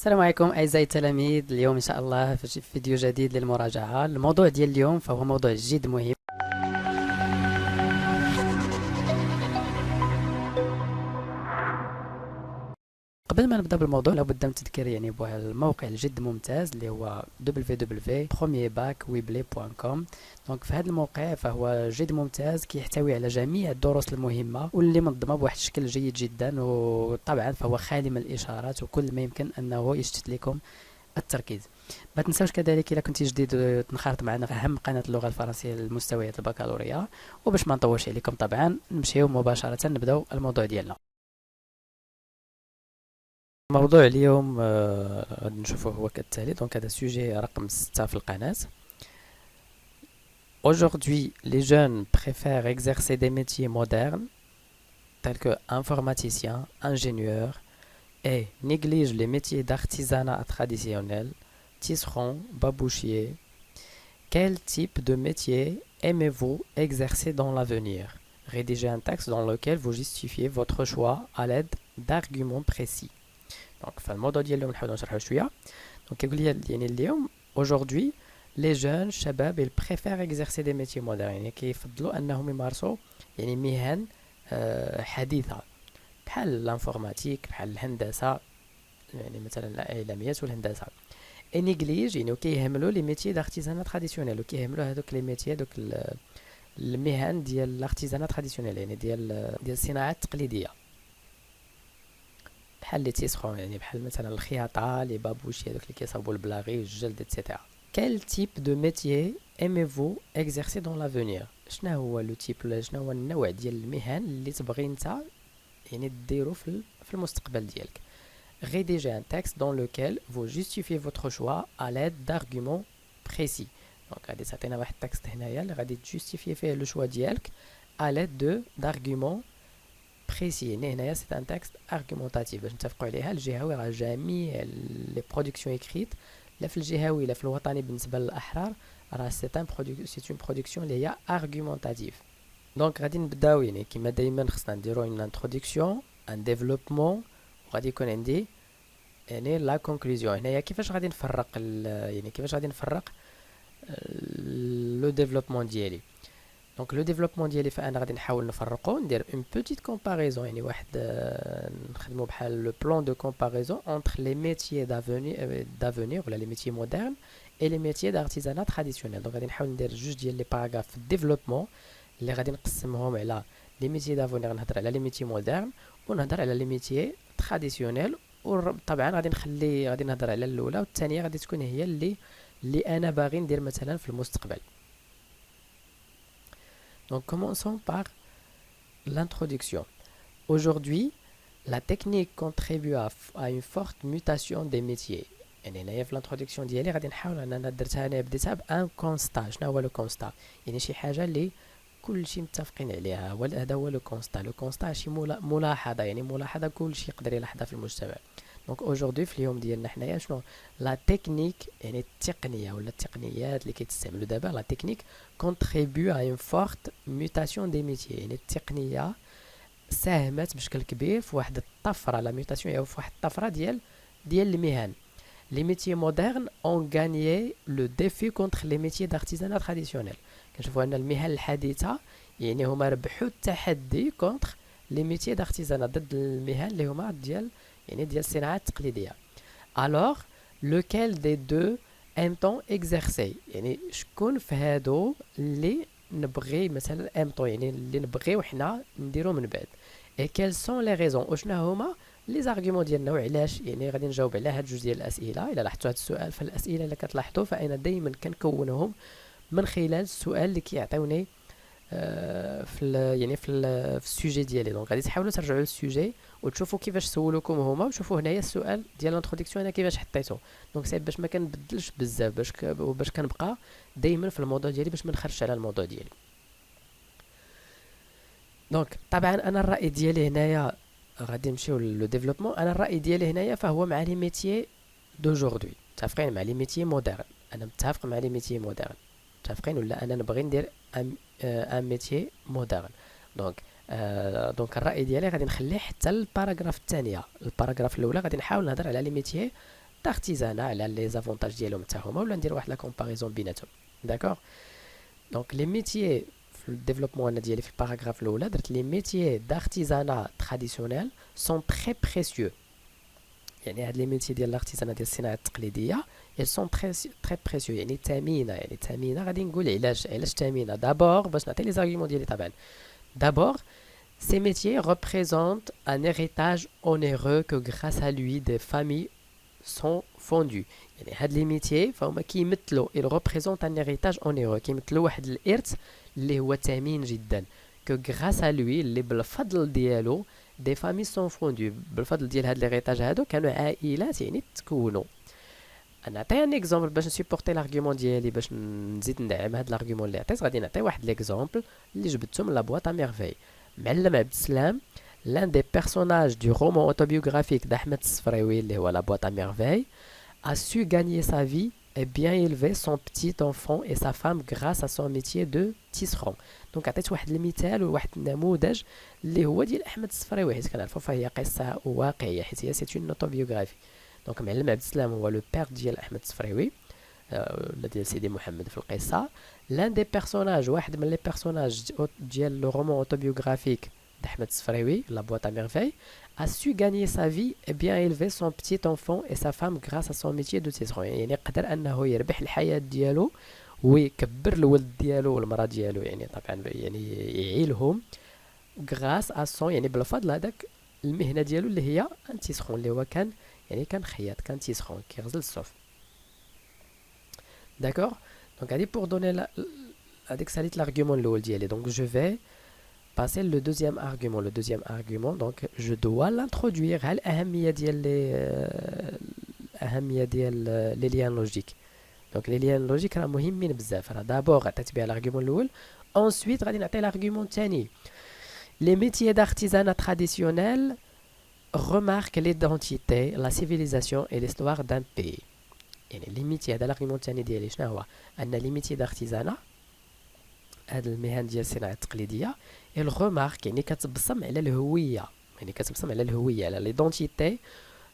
السلام عليكم أعزائي التلاميذ. اليوم إن شاء الله في فيديو جديد للمراجعة. الموضوع ديال اليوم فهو موضوع جد مهم. قبل ما نبدا بالموضوع لابد من تذكير بواحد الموقع جد ممتاز اللي هو www.premierbaccweebly.com. دونك في هذا الموقع فهو جد ممتاز كيحتوي على جميع الدروس المهمة واللي منظمة بواحد الشكل جيد جدا، وطبعا فهو خالي من الإشارات وكل ما يمكن أنه يشتت لكم التركيز. ما تنساوش كذلك الا كنتي جديد تنخرط معنا في اهم قناه اللغه الفرنسيه للمستويات البكالوريا. وباش ما نطولش عليكم طبعا نمشيو مباشره نبداو الموضوع ديالنا. موضوع اليوم غادي نشوفوه هو كالتالي. دونك هذا سوجي رقم 6 في القناه. Aujourd'hui, les jeunes préfèrent exercer des métiers modernes tels que informaticien, ingénieur et négligent les métiers d'artisanat traditionnels, tisserand, babouchier. Quel type de métier aimez-vous exercer dans l'avenir? Rédigez un texte dans lequel vous justifiez votre choix à l'aide d'arguments précis. Donc, فالموضوع ديال اليوم نحاولوا نشرحوا شويه. دونك كيقول لي اليوم aujourd'hui les jeunes شباب ils préfèrent exercer des métiers modernes، كيفضلوا انهم يمارسوا مهن حديثه بحال الانفورماتيك، بحال الهندسه، مثلا الاعلاميات والهندسه. اي نيجليج وكيهملوا لي ميتيي دارتيزانا تراديسيونيل، وكيهملوا هذوك لي ميتيي دوك المهن ديال الارتيزانا تراديسيونيل، ديال الصناعات التقليديه بحال لي تيسخون، بحال مثلا الخياطه، لي بابوشي هذوك اللي كيصاوبوا البلاغي والجلد ايتترا. Quel type de métier aimez-vous exercer dans l'avenir؟ شنو هو لو تيب، ولا شنو هو النوع ديال المهن اللي تبغي نتا ديرو في المستقبل ديالك؟ Rédigez un texte dans lequel vous justifiez votre choix à l'aide d'arguments précis. Donc غادي تعطينا واحد التكست هنايا اللي غادي تجوستيفي فيه لو شوا ديالك à l'aide d'arguments précis. هنايا سي ان تكست ارغومونتاتيف باش نتفقوا عليها. الجهوي راه جميع لي برودكسيون اكريت لا في الجهوي لا في الوطني بالنسبه للاحرار راه سي اون برودكسيون اللي هي ارغومونتاتيف. دونك غادي نبداو كما دائما خصنا نديرو ان انتروداكسيون، ان ديفلوبمون، وغادي يكون عندي لا كونكلوزيون. هنايا كيفاش غادي نفرق لو ديفلوبمون ديالي. دونك لو ديفلوبمون ديالي فانا غادي نحاول نفرقو، ندير اون بوتيت كومباريزون، واحد نخدمو بحال لو بلان دو كومباريزون انتر لي ميتيي دافونير ولا لي ميتيي مودرن اي لي ميتيي دارتيزانات تراديسيونيل. دونك غادي نحاول ندير جوج ديال لي باراغراف في الديفلوبمون اللي غادي نقسمهم على لي ميتيي دافونير، نهضر على لي ميتيي مودرن ونهضر على لي ميتيي تراديسيونيل. وطبعا غادي نهضر على الاولى، والثانيه غادي تكون هي اللي انا باغي ندير مثلا في المستقبل. Donc commençons par l'introduction. Aujourd'hui, la technique contribue à une forte mutation des métiers. هنايا في الانتروداكسيون ديالي غادي نحاول اننا درتها، انا بديتها بان كونستا. شنو هو لو كونستا؟ شي حاجه اللي كلشي متفقين عليها، هذا هو لو كونستا. لو كونستا شي ملاحظه، ملاحظه كلشي يقدر يلاحظها في المجتمع. دونك اوجوردي في اليوم ديالنا حنايا شنو لا تكنيك، التقنيه ولا التقنيات اللي كيتستعملوا دابا. لا تكنيك contribue à une forte mutation des métiers، التقنيه ساهمت بشكل كبير في واحد الطفره، لا ميوتاسيون في واحد الطفره ديال المهن. Les métiers modernes ont gagné le défi contre les métiers d'artisanat traditionnel. كنشوفوا ان المهن الحديثه هما ربحوا التحدي كونتر لي ميتيي دارتيزانا، ضد المهن اللي هما ديال الصناعات التقليديه. Alors lequel des deux aime-t-on exercer؟ شكون في هادو اللي نبغي مثلا aime-t-on، اللي نبغيو حنا نديرو من بعد. et quelles sont les raisons، وشنا هما لي زارغيومون ديالنا وعلاش. غادي نجاوب على هاد جوج ديال الاسئله. الا لاحظتوا هاد السؤال في الاسئله اللي كتلاحظوا فانا دائما كنكونهم من خلال السؤال اللي كيعطيوني في السوجي ديالي. دونك غادي تحاولوا ترجعوا للسوجي وتشوفوا كيفاش سولوكم هما، وتشوفوا هنايا السؤال ديال الانتروداكسيون انا كيفاش حطيته. دونك صعيب باش ما كنبدلش بزاف، باش كنبقى دائما في الموضوع ديالي، باش ما نخرجش على الموضوع ديالي. دونك طبعا انا الراي ديالي هنايا غادي نمشيو لو ديفلوبمون. انا الراي ديالي هنايا فهو مع لي ميتيي دوجوردي، متفقين مع لي ميتيي مودرن. انا متفق مع لي ميتيي مودرن، متفقين ولا انا نبغي ندير ان ميتيي مودرن. دونك الراي ديالي غادي نخليه حتى الباراغراف الثانيه. الباراغراف الاولى غادي نحاول نهضر على لي ميتيي d'artisanat على les avantages ديالهم حتى هما ولا ندير واحد لا comparaison بيناتهم. D'accord. Donc les métiers في الديفلوبمون انا ديالي في الباراغراف الاولى درت les métiers d'artisanat traditionnel sont très précieux. يعني هاد لي ميتي ديال الارتيزانات ديال الصناعه التقليديه ils sont très précieux. يعني ثمينه، يعني ثمينه غادي نقول علاش ثمينه. دابور باش نعطي لي زارغيومون ديالي طبعا. D'abord, ces métiers représentent un héritage onéreux que grâce à lui des familles sont fondues. يعني هاد لي ميتي فهما كيمثلوا ils représentent un héritage onéreux كيمثلوا واحد الارث اللي هو ثمين جدا que grâce à lui اللي بالفضل ديالو des familles sont fondues. بالفضل ديال هاد ليغيتاج هادو كانوا عائلات يعني تكونوا. نعطي ان اكزومبل باش نسيبورتي لارغيومون ديالي باش نزيد ندعم هاد لارغيومون اللي عطيت. غادي نعطي واحد ليكزومبل اللي جبدته من لا بواط ا ميرفي. معلم عبد السلام l'un des personnages du roman autobiographique d'Ahmed Sfraoui اللي هو لا بواط ا ميرفي a su gagner sa vie et bien élever son petit enfant et sa femme grâce à son métier de tisserand. دونك عطيت واحد المثال وواحد النموذج اللي هو ديال احمد السفراوي حيت كنعرفوا فهي قصه واقعيه حيت هي سيت اون اوتوبيوغرافي. دونك معلم عبد السلام هو لو بير ديال احمد السفراوي ولا ديال سيدي محمد في القصه. لان دي بيرسوناج واحد من لي بيرسوناج ديال لو رومان اوتوبيوغرافيك d'Ahmed Sfraoui, La boîte à merveille, a su gagner sa vie et bien élever son petit enfant et sa femme grâce à son métier de tisserand. يعني قدر انه يربح الحياه ديالو ويكبر الولد ديالو والمراه ديالو يعني طبعا يعني يعيلهم غراس ا سون يعني بالفضل هذاك المهنه ديالو اللي هي ان تيسخون اللي هو كان يعني كان خياط كان تيسخون كيغزل الصوف. داكور. دونك هادي بور دوني هذيك ساليت لارغيومون الاول ديالي. دونك جو في passer le deuxième argument. Le deuxième argument, donc je dois l'introduire. هل الأهمية ديال الأهمية ديال لي ليان لوجيك. دونك لي ليان لوجيك راه مهمين بزاف. راه دابور عطيت بها لارغيومون الاول ensuite غادي نعطي لارغيومون الثاني. Les métiers d'artisanat traditionnel remarquent l'identité, la civilisation et l'histoire d'un pays. يعني لي ميتي هذا لارغيومون الثاني ديالي شنو هو؟ أن لي ميتي d'artisanat هاد المهن ديال الصناعه التقليديه الغومارك يعني كتبصم على الهويه يعني كتبصم على الهويه على ليدونتيتي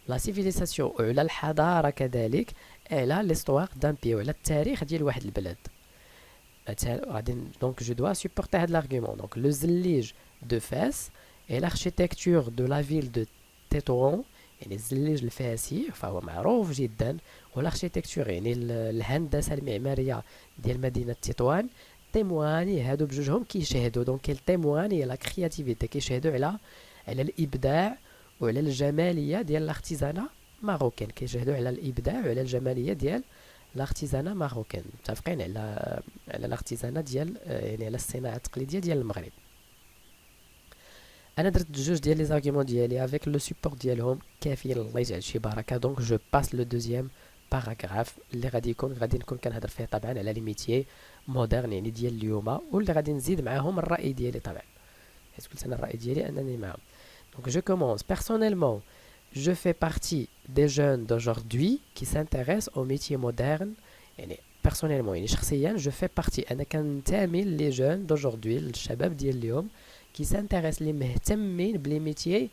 لا سيفيليزاسيون وعلى الحضاره كذلك على ليستوار دان بي وعلى التاريخ ديال واحد البلد. غادي دونك جو دوا سوبورتي هاد لارغيومون. دونك لو زليج دو فاس اي لاركتيكتور دو لا فيل دو تيتوان يعني الزليج الفاسي فهو معروف جدا والاركتيكتور يعني الهندسه المعماريه ديال مدينه تطوان تيمواني هادو بجوجهم كيشهدوا. دونك تيمواني لا كرياتيفيتي كيشهدوا على الابداع وعلى الجماليه ديال الارتيزانا ماروكان كيشهدوا على الابداع وعلى الجماليه ديال الارتيزانا ماروكان. متفقين على الارتيزانا ديال يعني على الصناعه التقليديه ديال المغرب. انا درت جوج ديال لي زارغيومون ديالي افيك لو سيبور ديالهم كافيين الله يجعل شي بركه. دونك جو باس لو دوزيام باراغراف اللي غادي نكون كنهضر فيه طبعا على لي ميتيي مودرن يعني ديال اليوم واللي غادي نزيد معاهم الراي ديالي طبعا حيت قلت انا الراي ديالي انني معاهم. دونك جو كومونس. Personnellement je fais partie des jeunes d'aujourd'hui qui s'intéressent aux métiers modernes. يعني personnellement يعني شخصيا je fais partie انا كنتمي لي جون d'aujourd'hui الشباب ديال اليوم qui s'intéressent اللي مهتمين بلي ميتيي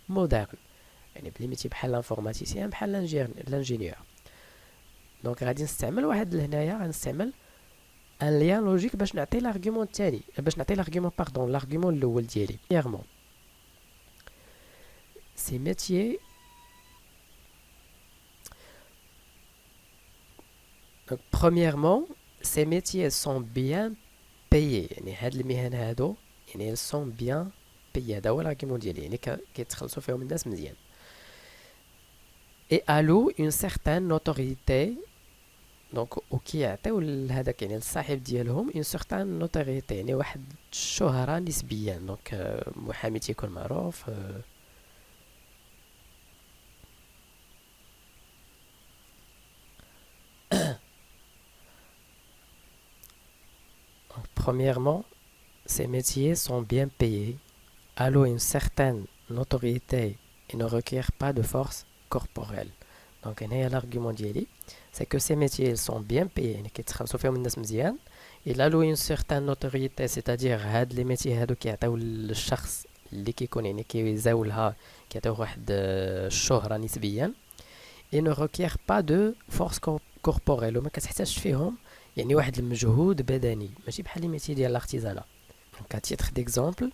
مودرن يعني بلي ميتيي بحال الانفورماتيسيان بحال الانجينيور. دونك غادي نستعمل واحد لهنايا غنستعمل ان ليان لوجيك باش نعطي لارغيومون الثاني باش نعطي لارغيومون باردون لارغيومون الاول ديالي. بيغمون سي ميتيي دونك برومييرمون سي ميتيي سون بيان بايي يعني هاد المهن هادو يعني سون بيان بايي هذا هو لارغيومون ديالي يعني كيتخلصوا فيهم الناس مزيان. et allouent une certaine notoriété دونك وكيعطيو لهذاك يعني الصاحب ديالهم اون سيغتان نوتوريتي يعني واحد الشهرة نسبيا. دونك محامي تيكون معروف premièrement ces métiers sont bien payés, allouent une certaine notoriété et ne requièrent pas de force corporelle. دونك هنايا l'argument ديالي c'est que ces métiers sont bien payés يعني كيتخلصوا فيهم الناس مزيان. il alloue une certaine notoriété c'est-à-dire هاد لي ميتي هادو كيعطيو للشخص اللي كيكون يعني كيزاولها كيعطيوه واحد الشهرة نسبيا. et ne requièrent pas de force corporelle وما كتحتاجش فيهم يعني واحد المجهود بدني ماشي بحال لي ميتي ديال l'artisanat. Donc à titre d'exemple,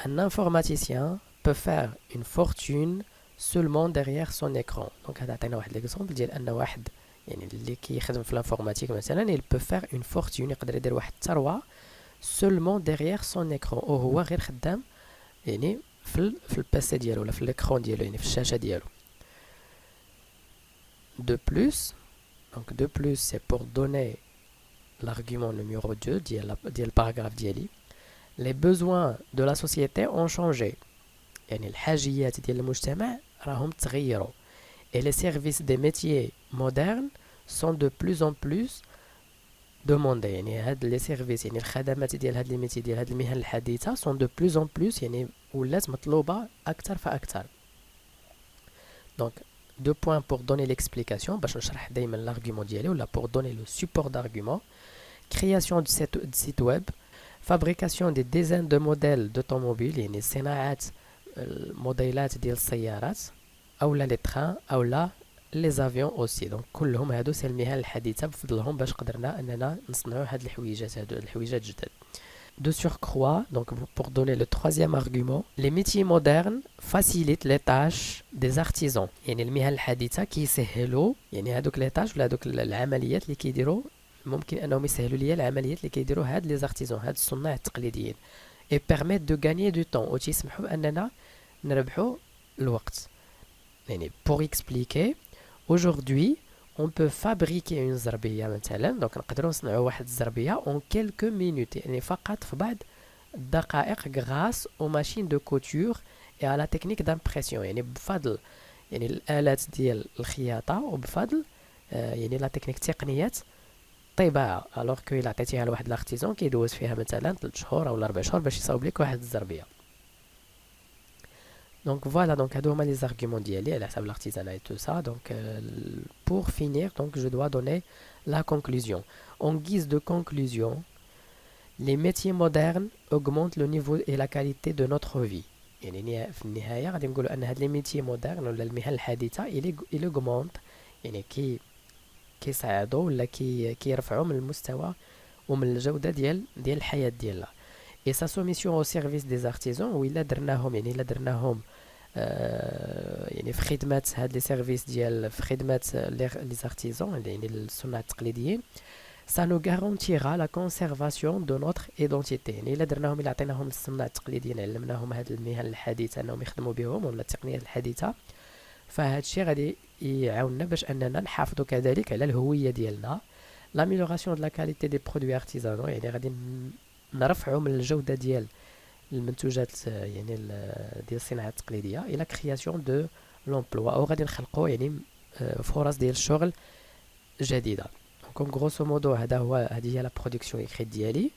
un informaticien peut faire une fortune seulement derrière son écran. Donc هذا عطينا واحد l'exemple ديال ان واحد يعني اللي كيخدم في الانفورماتيك مثلا il peut faire une fortune يقدر يدير واحد الثروه seulement derrière son écran وهو غير خدام يعني في الباسي ديالو ولا في l'écran ديالو يعني في الشاشه ديالو. De plus, c'est pour donner l'argument numéro 2 ديال paragraphe ديالي. Les besoins de la société ont changé. يعني الحاجيات ديال المجتمع راهم تغيروا. Et les services des métiers modernes sont de plus en plus demandés. يعني هاد les services يعني الخدمات ديال هاد les métiers ديال هاد المهن الحديثة sont de plus en plus يعني ولات مطلوبة أكثر فأكثر. Donc deux points pour donner l'explication باش نشرح دايما l'argument ديالي ولا pour donner le support d'argument. Création de site web, fabrication des dizaines de modèles d'automobiles يعني صناعة الموديلات ديال السيارات او لا لي تران او لا لي زافيون اوسي. دونك كلهم هادو سي المهن الحديثه بفضلهم باش قدرنا اننا نصنعوا هاد الحويجات هادو الحويجات جدد. De surcroît, donc pour donner le troisième argument, les métiers modernes facilitent les tâches des artisans. يعني المهن الحديثه كيسهلوا يعني هادوك لي تاش ولا هادوك العمليات اللي كيديروا ممكن انهم يسهلوا ليا العمليات اللي كيديروا هاد لي زارتيزون هاد الصناع التقليديين. Et permettent de gagner du temps وتيسمحوا اننا نربحوا الوقت. يعني pour expliquer, aujourd'hui on peut fabriquer une زربية مثلا دونك نقدروا نصنعوا واحد الزربية en quelques minutes يعني فقط في بعض الدقائق grâce aux machines de couture et à la technique d'impression يعني بفضل يعني الآلات ديال الخياطة وبفضل يعني لا تكنيك تقنيات الطباعة. الوغ كو الا عطيتيها لواحد لارتيزون كيدوز فيها مثلا 3 شهور او 4 شهور باش يصاوب لك واحد الزربية. Donc voilà, donc هادو هما les arguments ديالي على حساب l'artisanat et tout ça. Donc pour finir, donc je dois donner la conclusion. En guise de conclusion, les métiers modernes augmentent le niveau et la qualité de notre vie. يعني في النهاية غادي نقولوا ان هاد les métiers modernes ولا المهن الحديثة il augmente يعني كيصعدوا ولا كيرفعوا من المستوى ومن الجودة ديال الحياة ديالنا. Et sa soumission au service des artisans وإلا درناهم يعني إلا درناهم يعني في خدمة هاد لي سيرفيس ديال في خدمة لي زارتيزون يعني الصناع التقليديين ça nous garantira la conservation de notre identité. يعني إلا درناهم إلا عطيناهم الصناع التقليديين علمناهم هاد المهن الحديثة أنهم يخدموا بهم ولا التقنيات الحديثة فهاد الشيء غادي يعاوننا باش أننا نحافظوا كذلك على الهوية ديالنا. l'amélioration de la qualité des produits artisanaux يعني غادي نرفعوا من الجودة ديال المنتوجات يعني ديال الصناعة التقليدية إلى كرياسيون دو لومبلوا أو غادي نخلقوا يعني فرص ديال الشغل جديدة. دونك غروسو مودو هذه هي لا برودكسيون إكريت ديالي.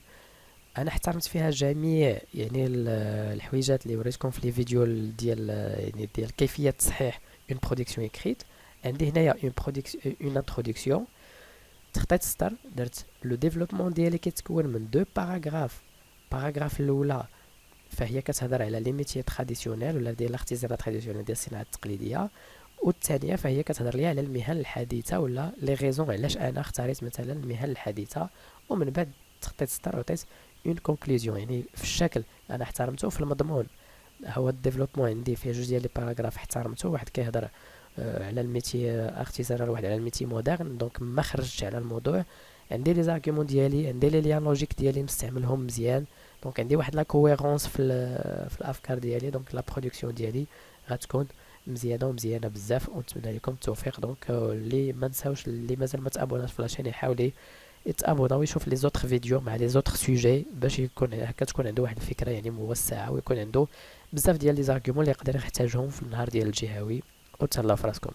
أنا احترمت فيها جميع يعني الحويجات اللي وريتكم في لي فيديو ديال يعني ديال كيفية تصحيح اون برودكسيون إكريت. عندي هنايا اون انترودكسيون تخطيط سطر درت لو ديفلوبمون ديالي كيتكون من دو باراغراف الاولى فهي كتهضر على لي ميتي تراديسيونيل ولا ديال الارتيزانات تراديسيونيل ديال الصناعه التقليديه والثانيه فهي كتهضر لي على المهن الحديثه ولا لي ريزون علاش انا اختاريت مثلا المهن الحديثه. ومن بعد تخطيط سطر عطيت اون كونكلوزيون يعني في الشكل انا احترمته في المضمون هو الديفلوبمون عندي فيه جوج ديال لي باراغراف احترمته واحد كيهضر على الميتي ارتيزانال واحد على الميتي مودرن دونك ما خرجتش على الموضوع. عندي لي زارغومون ديالي عندي لي ليان لوجيك ديالي مستعملهم مزيان دونك عندي واحد لا كويرونس في الافكار ديالي دونك لا برودكسيون ديالي غتكون مزيانه بزاف ونتمنى لكم التوفيق. دونك اللي ما نساوش اللي مازال ما تابوناش في لاشين يحاول يتابونا ويشوف لي زوتر فيديو مع لي زوتر سوجي باش يكون هكا تكون عنده واحد الفكره يعني موسعه ويكون عنده بزاف ديال لي زارغومون اللي يقدر يحتاجهم في النهار ديال الجهوي. وتهلاو فراسكم.